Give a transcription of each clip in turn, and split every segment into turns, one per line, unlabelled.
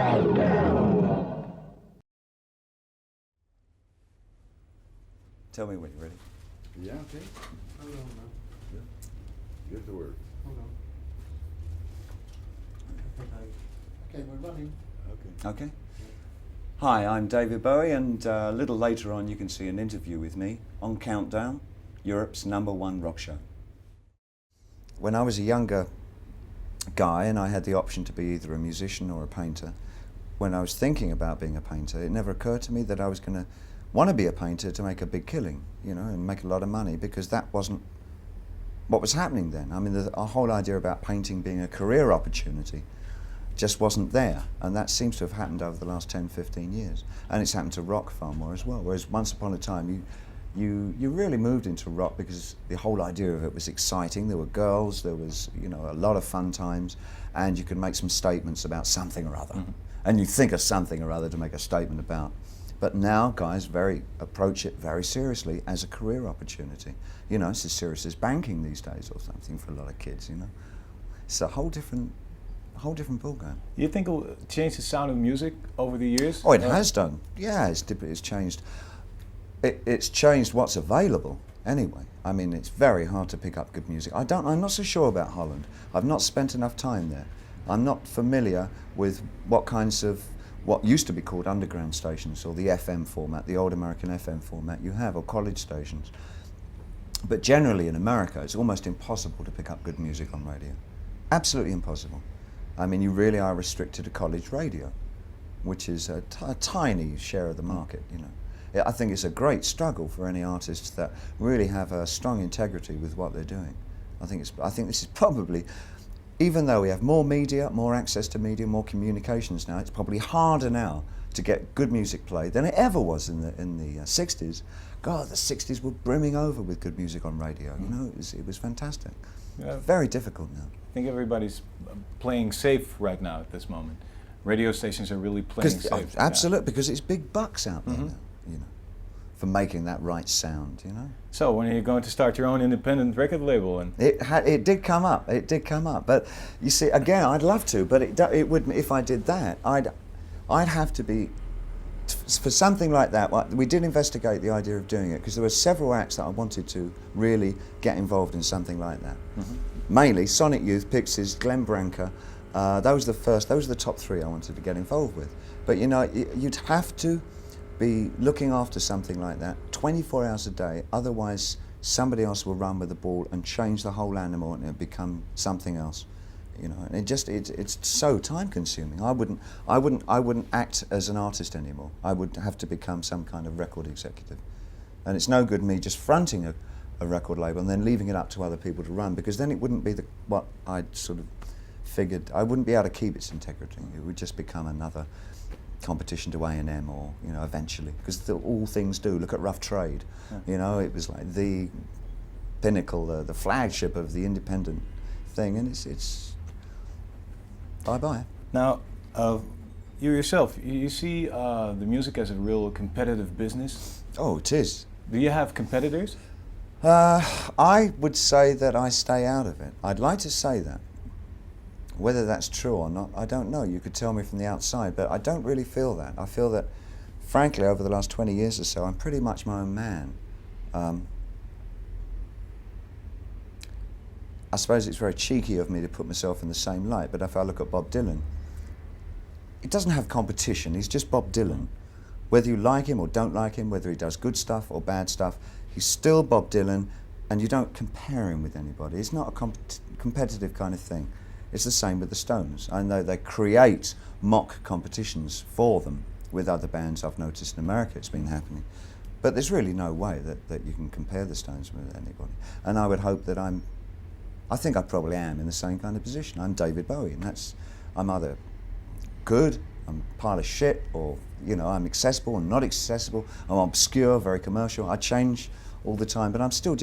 Tell me when you're ready.
Yeah, okay.
Hold on now.
Yeah. Get the word.
Hold on. Okay, we're running.
Okay.
Okay. Hi, I'm David Bowie, and a little later on you can see an interview with me on Countdown, Europe's #1 rock show. When I was a younger guy and I had the option to be either a musician or a painter, when I was thinking about being a painter, it never occurred to me that I was going to want to be a painter to make a big killing, you know, and make a lot of money, because that wasn't what was happening then. I mean, our whole idea about painting being a career opportunity just wasn't there, and that seems to have happened over the last 10, 15 years. And it's happened to rock far more as well, whereas once upon a time you really moved into rock because the whole idea of it was exciting. There were girls, there was, you know, a lot of fun times, and you could make some statements about something or other. Mm-hmm. And you think of something or other to make a statement about. But now guys approach it very seriously as a career opportunity. You know, it's as serious as banking these days or something for a lot of kids, you know. It's a whole different ballgame.
You think it will change the sound of music over the years?
Oh, it has done. Yeah, it's changed. It's changed what's available anyway. I mean, it's very hard to pick up good music. I'm not so sure about Holland. I've not spent enough time there. I'm not familiar with what used to be called underground stations, or the FM format, the old American FM format you have, or college stations. But generally in America, it's almost impossible to pick up good music on radio. Absolutely impossible. I mean, you really are restricted to college radio, which is a tiny share of the market, you know. I think it's a great struggle for any artists that really have a strong integrity with what they're doing. I think this is probably, even though we have more media, more access to media, more communications now, it's probably harder now to get good music played than it ever was in the 60s. God, the 60s were brimming over with good music on radio, you know, it was fantastic. Yeah. Very difficult now.
I think everybody's playing safe right now at this moment. Radio stations are really playing safe.
Absolutely, because it's big bucks out there now, you know, for making that right sound, you know.
So when are you going to start your own independent record label? And
it did come up, but you see, again, I'd love to, but it wouldn't. If I did that, I'd have to be, for something like that. We did investigate the idea of doing it because there were several acts that I wanted to really get involved in something like that. Mainly Sonic Youth, Pixies, Glenn Branca. Those were the top three I wanted to get involved with. But you know, you'd have to be looking after something like that 24 hours a day, otherwise somebody else will run with the ball and change the whole animal and it'll become something else. You know, and it's so time consuming. I wouldn't act as an artist anymore. I would have to become some kind of record executive. And it's no good me just fronting a record label and then leaving it up to other people to run, because then it wouldn't be what I'd sort of figured. I wouldn't be able to keep its integrity. It would just become another competition to A&M, or, you know, eventually, because all things do. Look at Rough Trade. Yeah. You know, it was like the pinnacle, the flagship of the independent thing, and it's bye-bye.
Now, you yourself, you see the music as a real competitive business?
Oh, it is.
Do you have competitors?
I would say that I stay out of it. I'd like to say that. Whether that's true or not, I don't know. You could tell me from the outside, but I don't really feel that. I feel that, frankly, over the last 20 years or so, I'm pretty much my own man. I suppose it's very cheeky of me to put myself in the same light, but if I look at Bob Dylan, he doesn't have competition. He's just Bob Dylan. Whether you like him or don't like him, whether he does good stuff or bad stuff, he's still Bob Dylan, and you don't compare him with anybody. It's not a competitive kind of thing. It's the same with the Stones. I know they create mock competitions for them with other bands. I've noticed in America it's been happening. But there's really no way that you can compare the Stones with anybody. And I would hope that I think I probably am in the same kind of position. I'm David Bowie, and I'm either good, I'm a pile of shit, or, you know, I'm accessible and not accessible, I'm obscure, very commercial. I change all the time, but I'm still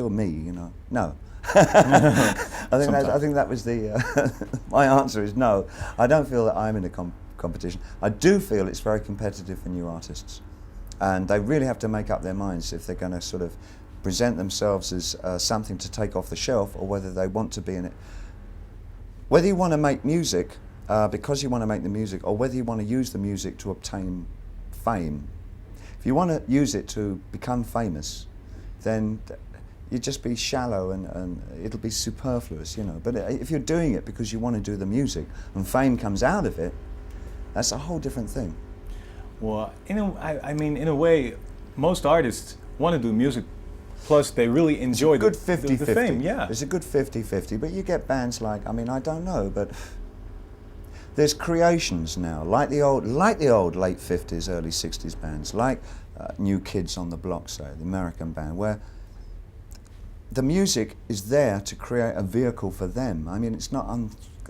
me, you know. No. I think that was the my answer is no. I don't feel that I'm in a competition. I do feel it's very competitive for new artists, and they really have to make up their minds if they're going to sort of present themselves as something to take off the shelf, or whether they want to be in it. Whether you want to make music because you want to make the music, or whether you want to use the music to obtain fame. If you want to use it to become famous, then you'd just be shallow and it'll be superfluous, you know. But if you're doing it because you want to do the music and fame comes out of it, that's a whole different thing.
Well, I mean, in a way, most artists want to do music, plus they really enjoy
Good
the
50-50.
fame. Yeah.
It's a good 50-50, but you get bands like, I mean, I don't know, but there's creations now, like the old late 50s, early 60s bands, like New Kids on the Block, say, the American band, where the music is there to create a vehicle for them. I mean, it's not,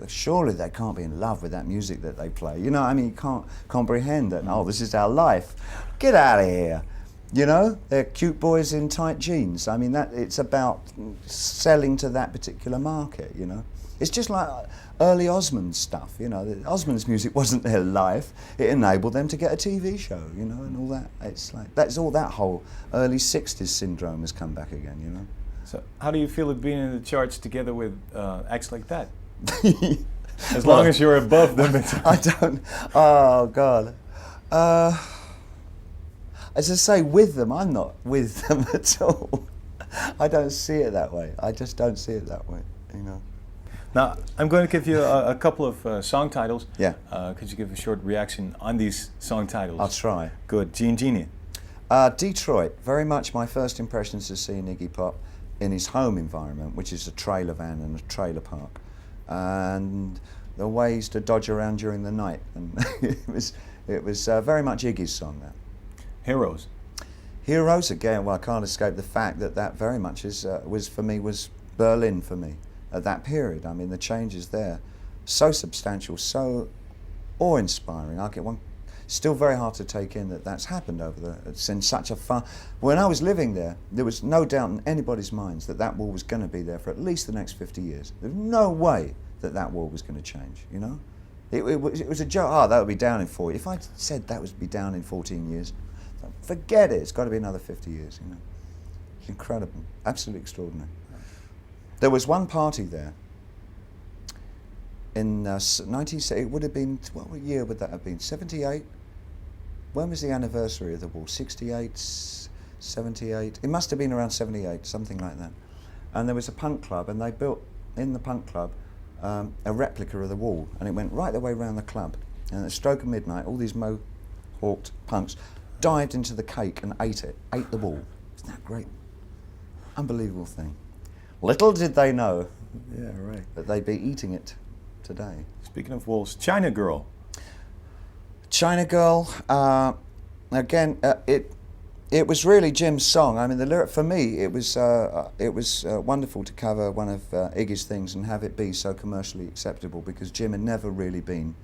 surely they can't be in love with that music that they play. You know, I mean, you can't comprehend that, oh, this is our life. Get out of here. You know, they're cute boys in tight jeans. I mean, it's about selling to that particular market, you know. It's just like early Osmond stuff, you know. Osmond's music wasn't their life. It enabled them to get a TV show, you know, and all that. It's like, that's all that whole early 60s syndrome has come back again, you know.
So how do you feel it being in the charts together with acts like that? As long as you're above them.
I don't, oh God. As I say, with them, I'm not with them at all. I don't see it that way. I just don't see it that way, you know.
Now, I'm going to give you a couple of song titles.
Yeah.
Could you give a short reaction on these song titles?
I'll try.
Good. Gene Genie.
Detroit, very much my first impressions of seeing Iggy Pop in his home environment, which is a trailer van and a trailer park. And the way he used to dodge around during the night. And it was very much Iggy's song, that.
Heroes.
Heroes, again, well, I can't escape the fact that very much was Berlin for me at that period. I mean, the changes there, so substantial, so awe-inspiring. I get one, still very hard to take in that's happened it's in such a far. When I was living there was no doubt in anybody's minds that wall was going to be there for at least the next 50 years. There was no way that wall was going to change, you know? It was a joke, that would be down in 40. If I said that would be down in 14 years, forget it, it's got to be another 50 years, you know. It's incredible, absolutely extraordinary. There was one party there in 1970, it would have been, what year would that have been, 78? When was the anniversary of the wall, 68, 78? It must have been around 78, something like that. And there was a punk club, and they built, in the punk club, a replica of the wall, and it went right the way around the club. And at the stroke of midnight, all these mohawked punks dived into the cake and ate the wall. Isn't that great? Unbelievable thing. Little did they know, yeah, right, that they'd be eating it today.
Speaking of walls, China Girl.
China Girl, again, it was really Jim's song. I mean, the lyric for me, it was wonderful to cover one of Iggy's things and have it be so commercially acceptable, because Jim had never really been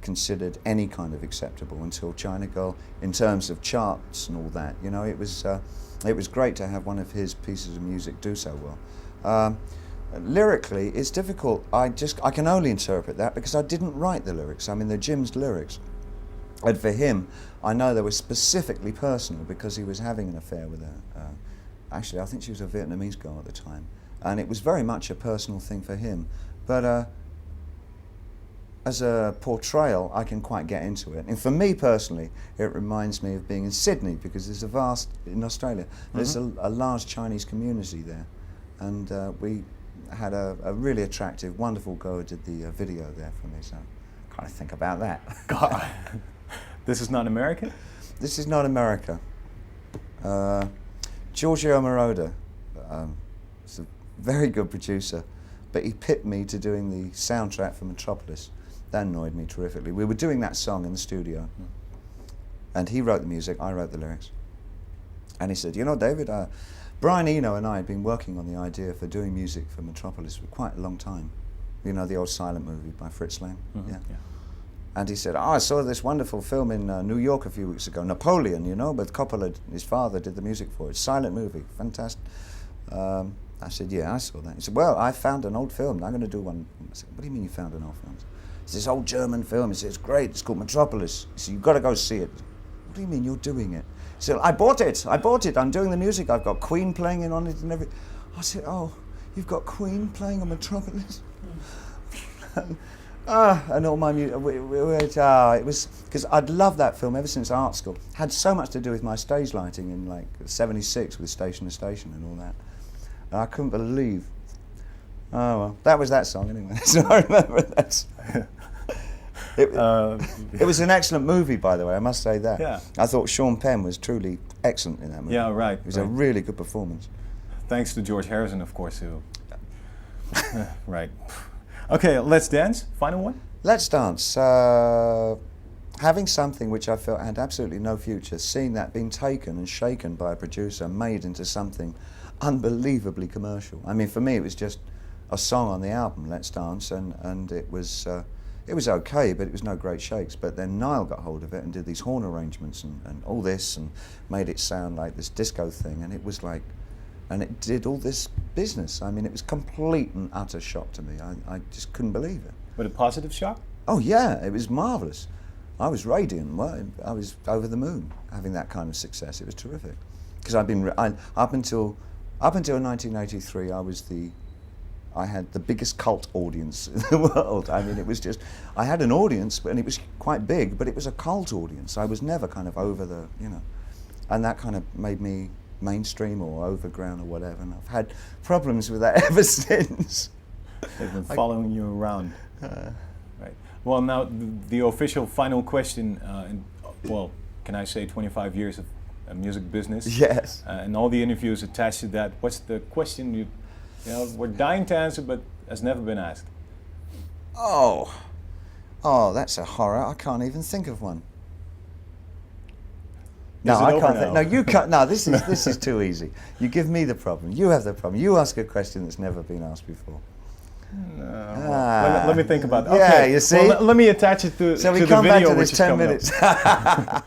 considered any kind of acceptable until China Girl, in terms of charts and all that. You know, it was great to have one of his pieces of music do so well. Lyrically, it's difficult. I can only interpret that because I didn't write the lyrics. I mean, they're Jim's lyrics. And for him, I know they were specifically personal because he was having an affair with actually, I think she was a Vietnamese girl at the time. And it was very much a personal thing for him. But as a portrayal, I can quite get into it. And for me personally, it reminds me of being in Sydney, because there's in Australia, there's a large Chinese community there. And we had a really attractive, wonderful girl who did the video there for me, so I kind of think about that.
God. This is not America?
This is not America. Giorgio Moroder is a very good producer, but he pipped me to doing the soundtrack for Metropolis. That annoyed me terrifically. We were doing that song in the studio, and he wrote the music, I wrote the lyrics. And he said, you know, David, Brian Eno and I had been working on the idea for doing music for Metropolis for quite a long time. You know, the old silent movie by Fritz Lang? Yeah. And he said, I saw this wonderful film in New York a few weeks ago, Napoleon, you know, but Coppola, his father, did the music for it. Silent movie, fantastic. I said, yeah, I saw that. He said, well, I found an old film, I'm going to do one. I said, what do you mean you found an old film? It's this old German film. He said, it's great, it's called Metropolis. He said, you've got to go see it. What do you mean you're doing it? He said, I bought it, I'm doing the music, I've got Queen playing it on it and everything. I said, oh, you've got Queen playing on Metropolis? And all my music. It was because I'd loved that film ever since art school. Had so much to do with my stage lighting in like '76 with Station to Station and all that. And I couldn't believe. Oh well, that was that song anyway. So I remember that. It was an excellent movie, by the way. I must say that.
Yeah.
I thought Sean Penn was truly excellent in that movie.
Yeah, right.
It was a really good performance.
Thanks to George Harrison, of course, who. Right. Okay, Let's Dance. Final one.
Let's Dance. Having something which I felt had absolutely no future, seeing that being taken and shaken by a producer, made into something unbelievably commercial. I mean, for me, it was just a song on the album, Let's Dance, and it was okay, but it was no great shakes. But then Niall got hold of it and did these horn arrangements and all this, and made it sound like this disco thing, and it was like, and it did all this business. I mean, it was complete and utter shock to me. I just couldn't believe it.
But a positive shock?
Oh yeah, it was marvellous. I was radiant. I was over the moon having that kind of success. It was terrific. Because I've been up until 1983, I had the biggest cult audience in the world. I mean, it was just, I had an audience, and it was quite big, but it was a cult audience. I was never kind of over the, and that kind of made me mainstream or overground or whatever. And I've had problems with that ever since.
They've been following you around. Right. Well, now the official final question. Can I say 25 years of music business?
Yes.
And all the interviews attached to that. What's the question we're dying to answer, but has never been asked?
Oh, that's a horror. I can't even think of one. No, I can't think. No, you can't. No, this is too easy. You give me the problem. You have the problem. You ask a question that's never been asked before.
No. Let me think about that.
Yeah,
Okay.
you see.
Well, let me attach it to
So
the
we come
video,
back to
which
this
is
10
coming up.
minutes.